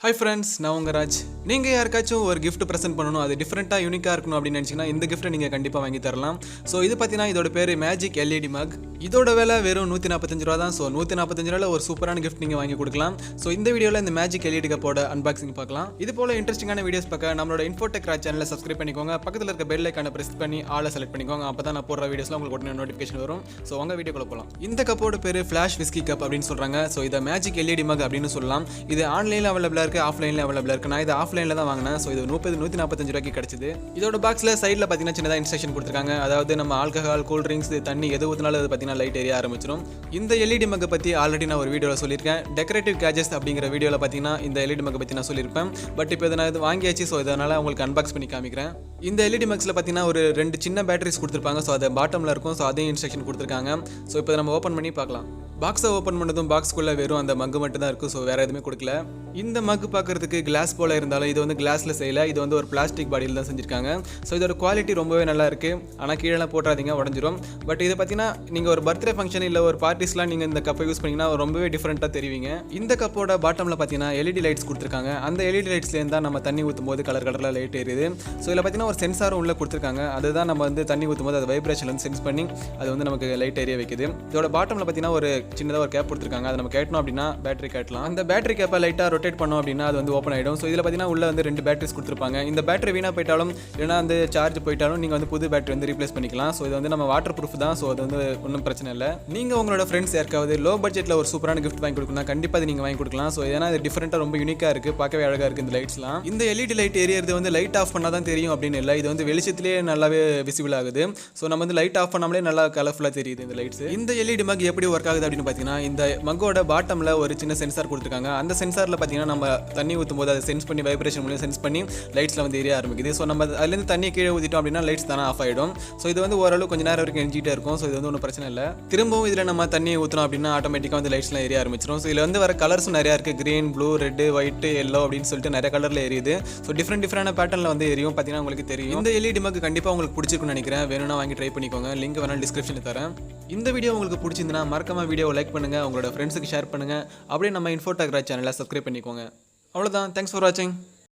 Hi friends, நான் உங்க ராஜ். நீங்க யாருக்காச்சும் ஒரு gift present பண்ணனும், அது டிஃபரண்டா யூனிக்கா இருக்கணும் அப்படி நினைச்சீங்கன்னா இந்த gift நீங்க கண்டிப்பா வாங்கி தரலாம். சோ இது பாத்தீனா இதோட பேரு மேஜிக் LED mug. இதோட விலை வெறும் 145 ரூபாய் தான். சோ 145 ரூபாயில ஒரு சூப்பரான gift நீங்க வாங்கி கொடுக்கலாம். சோ இந்த வீடியோல இந்த மேஜிக் LED கப்போட அன்பாக்சிங் பார்க்கலாம். இது போல இன்ட்ரஸ்டிங்கான வீடியோஸ் பார்க்க நம்மளோட infotechraj சேனலை சப்ஸ்கிரைப் பண்ணிக்கோங்க. பக்கத்துல இருக்க பெல் ஐகானை பிரஸ் பண்ணி ஆல் செலக்ட் பண்ணிக்கோங்க. அப்பதான் நான் போடுற வீடியோஸ்ல உங்களுக்கு உடனே நோட்டிஃபிகேஷன் வரும். சோ வாங்க வீடியோக்குள்ள போலாம். இந்த கப்போட பேரு ஃபிளாஷ் விஸ்கி கப் அப்படினு சொல்றாங்க. சோ இத மேஜிக் LED mug அப்படினு சொல்லலாம். இது ஆன்லைன்ல அவேலபிளா இருக்கு, ஆஃப்லைன்ல அவேலபிளா இருக்கு. நான் இது ஆஃப்லைன்ல தான் வாங்குனேன். சோ இது 145 ரூபாய்க்கு கிடைச்சது. இதோட பாக்ஸ்ல சைடுல பாத்தீங்கன்னா சின்னதா இன்ஸ்ட்ரக்ஷன் கொடுத்திருக்காங்க. அதாவது நம்ம ஆல்கஹால், கூல் ட்ரிங்க்ஸ், தண்ணி எது ஊத்துனாலும் அது பாத்தீங்கன்னா லைட் எரிய ஆரம்பிச்சிரும். இந்த LED mug பத்தி ஆல்ரெடி நான் ஒரு வீடியோல சொல்லிருக்கேன். டெக்கரேட்டிவ் கேஜஸ் அப்படிங்கிற வீடியோல பாத்தீங்கன்னா இந்த LED mug பத்தி நான் சொல்லிருப்பேன். பட் இப்போ இத நான் வாங்கியாச்சு. சோ இதனால உங்களுக்கு அன்பாக்ஸ் பண்ணி காமிக்கிறேன். இந்த LED mugsல பாத்தீங்கன்னா ஒரு ரெண்டு சின்ன பேட்டரிஸ் கொடுத்திருப்பாங்க. சோ அது பாட்டம்ல இருக்கும். சோ அதே இன்ஸ்ட்ரக்ஷன் கொடுத்திருக்காங்க. சோ இப்போ நம்ம ஓபன் பண்ணி பார்க்கலாம். பாக்ஸை ஓபன் பண்ணதும் பாக்ஸ்க்குள்ள வெறும் அந்த மக் மட்டும் தான் இருக்கு. சோ வேற எதுவுமே கொடுக்கல. இந்த மக் பார்க்கிறதுக்கு கிளாஸ் போல இருந்தாலும் இது வந்து கிளாஸ்ல செய்யல. இது வந்து ஒரு பிளாஸ்டிக் பாடியில் தான் செஞ்சிருக்காங்க. ஸோ இதோட குவாலிட்டி ரொம்பவே நல்லா இருக்கு. ஆனால் கீழே போட்டுறாதீங்க, உடஞ்சிரும். பட் இதை பார்த்தீங்கன்னா நீங்கள் ஒரு பர்த்டே ஃபங்க்ஷன் இல்லை ஒரு பார்ட்டிஸ்லாம் நீங்கள் இந்த கப்பை யூஸ் பண்ணீங்கன்னா ரொம்பவே டிஃப்ரெண்ட்டாக தெரிவிங்க. இந்த கப்போட பாட்டமில் பார்த்தீங்கன்னா LED லைட்ஸ் கொடுத்துருக்காங்க. அந்த LED லைட்ஸ்லேருந்து தான் நம்ம தண்ணி ஊற்றும் போது கலர் கலரில் லைட் எரியுது. ஸோ இதில் பார்த்தீங்கன்னா ஒரு சென்சாரும் உள்ள கொடுத்துருக்காங்க. அதுதான் நம்ம வந்து தண்ணி ஊற்றும் போது அது வைப்ரேஷன் வந்து சென்ஸ் பண்ணி அது வந்து நமக்கு லைட் எரிய வைக்குது. இதோட பாட்டமில் பார்த்தீங்கன்னா ஒரு சின்னதாக ஒரு கேப் கொடுத்துருக்காங்க. அதை நம்ம கேட்டணும் அப்படின்னா பேட்டரி கேட்டலாம். அந்த பேட்டரி கேப்பை லைட்டாக ரொட்டேட் பண்ணோம் அப்படின்னா அது வந்து ஓப்பன் ஆகிடும். ஸோ இதில் பார்த்தீங்கன்னா உள்ள வந்து ரெண்டு பேட்டரிஸ் கொடுத்துருப்பாங்க. இந்த பேட்டரி வீணாக போயிட்டாலும் இல்லைனா வந்து சார்ஜ் போயிட்டாலும் நீங்கள் வந்து புது பேட்டரி வந்து ரீப்ளேஸ் பண்ணிக்கலாம். ஸோ இது வந்து நம்ம வாட்டர் ப்ரூஃப் தான். ஸோ அது வந்து ஒன்றும் பிரச்சனை இல்லை. நீங்கள் உங்களோட ஃப்ரெண்ட்ஸ் யாருக்காவது லோ பட்ஜெட்டில் ஒரு சூப்பரான கிஃப்ட் வாங்கி கொடுக்கணும், கண்டிப்பாக அது நீங்கள் வாங்கி கொடுக்கலாம். ஸோ ஏன்னா இது டிஃப்ரெண்ட்டாக ரொம்ப யூனிக்காக இருக்குது, பார்க்கவே அழகாக இருக்குது இந்த லைட்ஸ்லாம். இந்த LED லைட் எரியறது வந்து லைட் ஆஃப் பண்ணால் தான் தெரியும் அப்படின்னு இல்லை. இது வந்து வெளிச்சத்திலே நல்லாவே விசிபிள் ஆகுது. ஸோ நம்ம வந்து லைட் ஆஃப் பண்ணாமலே நல்லா கலர்ஃபுல்லாக தெரியுது இந்த லைட்ஸ். இந்த LED மக் எப்படி ஒர்க் ஆகுது அப்படின்னு பார்த்தீங்கன்னா இந்த மக்கோட பாட்டமில் ஒரு சின்ன சென்சார் கொடுத்துருக்காங்க. அந்த சென்சாரில் பார்த்தீங்கன்னா நம்ம தண்ணி ஊற்றும் போது அதை சென்ஸ் பண்ணி வைப்ரேஷன் மூலம் சென்ஸ் பண்ணி லைட்ஸில் வந்து எரிய ஆரம்பிக்குது. ஸோ நம்ம அதுலேருந்து தண்ணி கீழே ஊற்றிட்டோம் அப்படின்னா லைட்ஸ் தானே ஆஃப் ஆகிடும். ஸோ இது வந்து ஓரளவு கொஞ்சம் நேரம் வரைக்கும் எரிஞ்சிட்டே இருக்கும். ஸோ இது வந்து ஒன்றும் பிரச்சனை இல்லை. திரும்பவும் இதில் நம்ம தண்ணியை ஊற்றணும் அப்படின்னா ஆட்டோமேட்டிக்காக வந்து லைட்ஸ்லாம் எரிய ஆரம்பிச்சிடும். ஸோ இதில் வந்து வர கலர்ஸும் நிறையா இருக்குது. Green, blue, red, white, yellow அப்படின்னு சொல்லிட்டு நிறைய கலரில் எரியுது. ஸோ டிஃப்ரெண்டான பேட்டர்னில் வந்து எரியும். பார்த்தீங்கன்னா உங்களுக்கு தெரியும். இந்த LED மக் கண்டிப்பாக உங்களுக்கு பிடிச்சிருக்குன்னு நினைக்கிறேன். வேணும்னா வாங்கி ட்ரை பண்ணிக்கோங்க. லிங்க் வேணாலும் டிஸ்கிரிப்ஷனில் தரேன். இந்த வீடியோ உங்களுக்கு பிடிச்சிருந்தா மறக்காம வீடியோவை லைக் பண்ணுங்க, உங்களோட ஃப்ரெண்ட்ஸுக்கு ஷேர் பண்ணுங்க. அப்படியே நம்ம infotechraj சேனலை சப்ஸ்கிரைப் பண்ணிக்கோங்க. அவ்வளோதான். தேங்க்ஸ் ஃபார் வாட்சிங்.